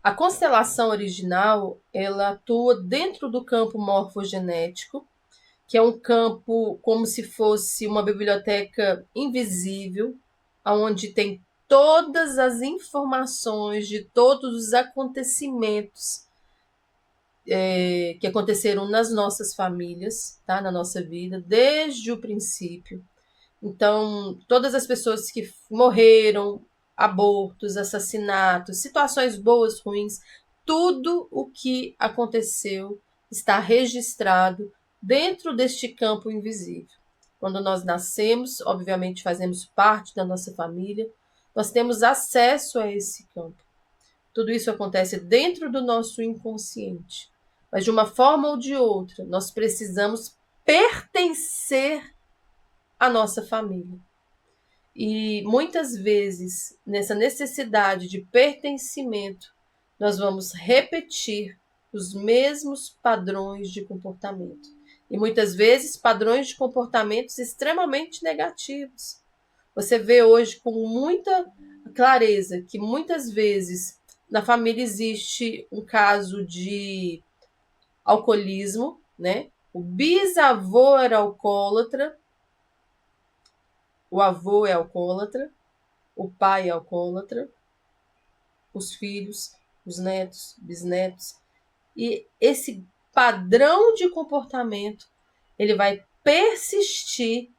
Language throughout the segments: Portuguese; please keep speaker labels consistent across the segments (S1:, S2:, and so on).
S1: A constelação original, ela atua dentro do campo morfogenético, que é um campo como se fosse uma biblioteca invisível, onde tem todas as informações de todos os acontecimentos que aconteceram nas nossas famílias, tá? Na nossa vida, desde o princípio. Então, todas as pessoas que morreram, abortos, assassinatos, situações boas, ruins, tudo o que aconteceu está registrado dentro deste campo invisível. Quando nós nascemos, obviamente fazemos parte da nossa família, nós temos acesso a esse campo. Tudo isso acontece dentro do nosso inconsciente. Mas de uma forma ou de outra, nós precisamos pertencer à nossa família. E muitas vezes, nessa necessidade de pertencimento, nós vamos repetir os mesmos padrões de comportamento. E muitas vezes padrões de comportamentos extremamente negativos. Você vê hoje com muita clareza que muitas vezes na família existe um caso de alcoolismo, né? O bisavô era alcoólatra, o avô é alcoólatra, o pai é alcoólatra, os filhos, os netos, bisnetos. E esse padrão de comportamento, ele vai persistir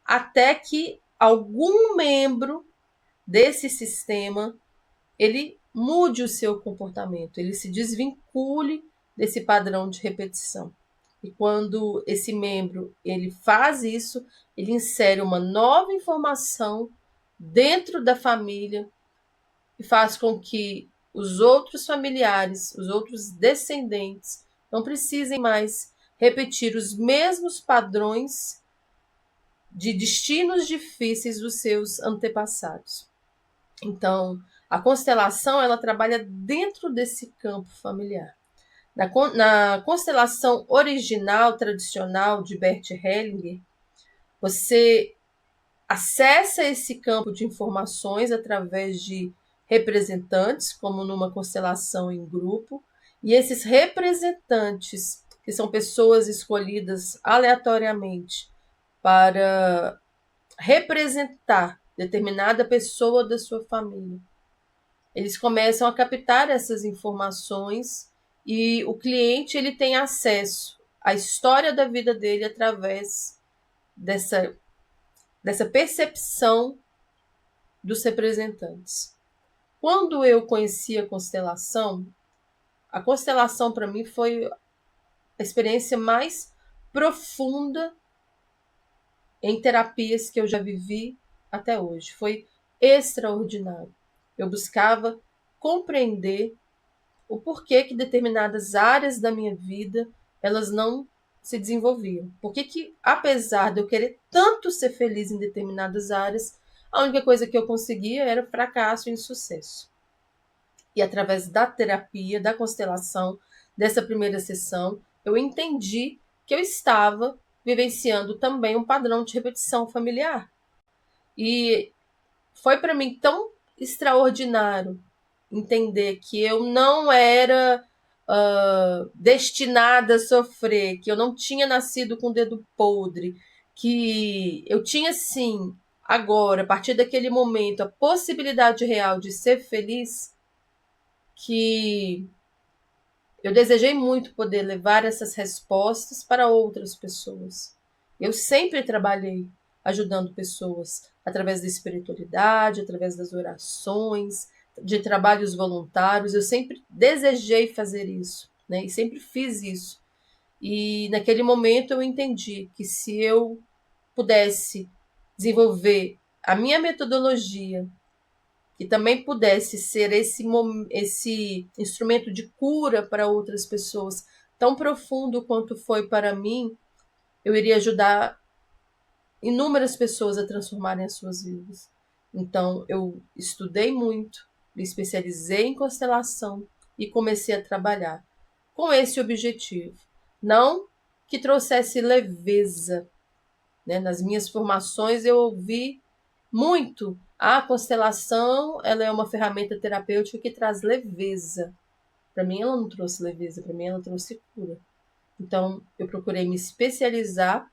S1: até que algum membro desse sistema, ele mude o seu comportamento, ele se desvincule desse padrão de repetição. E quando esse membro ele faz isso, ele insere uma nova informação dentro da família e faz com que os outros familiares, os outros descendentes, não precisem mais repetir os mesmos padrões de destinos difíceis dos seus antepassados. Então, a constelação ela trabalha dentro desse campo familiar. Na constelação original, tradicional de Bert Hellinger, você acessa esse campo de informações através de representantes, como numa constelação em grupo, e esses representantes, que são pessoas escolhidas aleatoriamente para representar determinada pessoa da sua família, eles começam a captar essas informações e o cliente ele tem acesso à história da vida dele através dessa percepção dos representantes. Quando eu conheci a constelação para mim foi a experiência mais profunda em terapias que eu já vivi até hoje. Foi extraordinário. Eu buscava compreender o porquê que determinadas áreas da minha vida elas não se desenvolviam. Por que, apesar de eu querer tanto ser feliz em determinadas áreas, a única coisa que eu conseguia era fracasso e insucesso. E através da terapia, da constelação, dessa primeira sessão, eu entendi que eu estava vivenciando também um padrão de repetição familiar. E foi para mim tão extraordinário entender que eu não era destinada a sofrer, que eu não tinha nascido com o dedo podre, que eu tinha sim, agora, a partir daquele momento, a possibilidade real de ser feliz, que eu desejei muito poder levar essas respostas para outras pessoas. Eu sempre trabalhei ajudando pessoas através da espiritualidade, através das orações, de trabalhos voluntários. Eu sempre desejei fazer isso, né? E sempre fiz isso. E naquele momento eu entendi que se eu pudesse desenvolver a minha metodologia que também pudesse ser esse instrumento de cura para outras pessoas, tão profundo quanto foi para mim, eu iria ajudar inúmeras pessoas a transformarem as suas vidas. Então, eu estudei muito, me especializei em constelação e comecei a trabalhar com esse objetivo. Não que trouxesse leveza, né? Nas minhas formações eu ouvi muito a constelação, ela é uma ferramenta terapêutica que traz leveza. Para mim, ela não trouxe leveza, para mim, ela trouxe cura. Então, eu procurei me especializar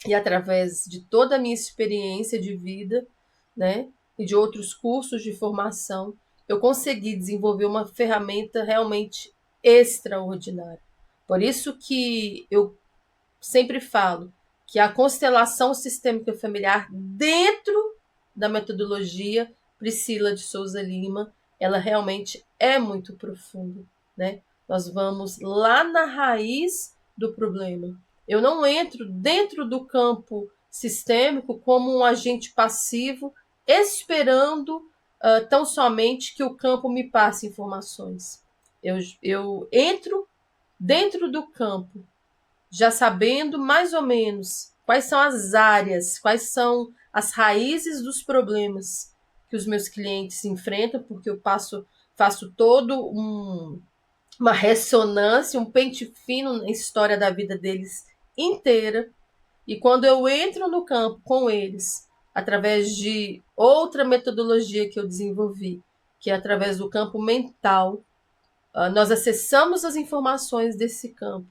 S1: e através de toda a minha experiência de vida, né, e de outros cursos de formação, eu consegui desenvolver uma ferramenta realmente extraordinária. Por isso que eu sempre falo que a constelação sistêmica familiar dentro da metodologia Priscila de Souza Lima, ela realmente é muito profunda, né? Nós vamos lá na raiz do problema. Eu não entro dentro do campo sistêmico como um agente passivo, esperando tão somente que o campo me passe informações. Eu entro dentro do campo, já sabendo mais ou menos quais são as áreas, quais são as raízes dos problemas que os meus clientes enfrentam, porque eu faço todo uma ressonância, um pente fino na história da vida deles inteira. E quando eu entro no campo com eles, através de outra metodologia que eu desenvolvi, que é através do campo mental, nós acessamos as informações desse campo.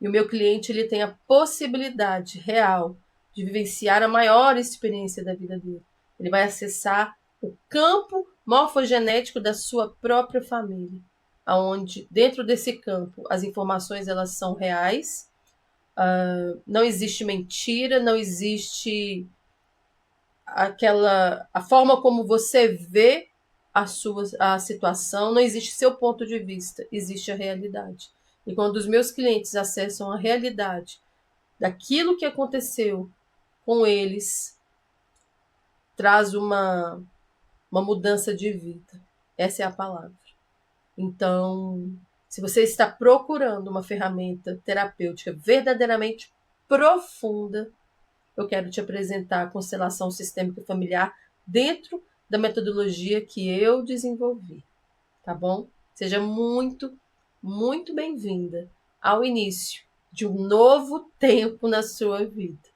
S1: E o meu cliente ele tem a possibilidade real de vivenciar a maior experiência da vida dele. Ele vai acessar o campo morfogenético da sua própria família, aonde dentro desse campo as informações elas são reais, não existe mentira, não existe a forma como você vê a situação, não existe seu ponto de vista, existe a realidade. E quando os meus clientes acessam a realidade daquilo que aconteceu com eles, traz uma mudança de vida. Essa é a palavra. Então, se você está procurando uma ferramenta terapêutica verdadeiramente profunda, eu quero te apresentar a constelação sistêmica familiar dentro da metodologia que eu desenvolvi, tá bom? Seja muito, muito bem-vinda ao início de um novo tempo na sua vida.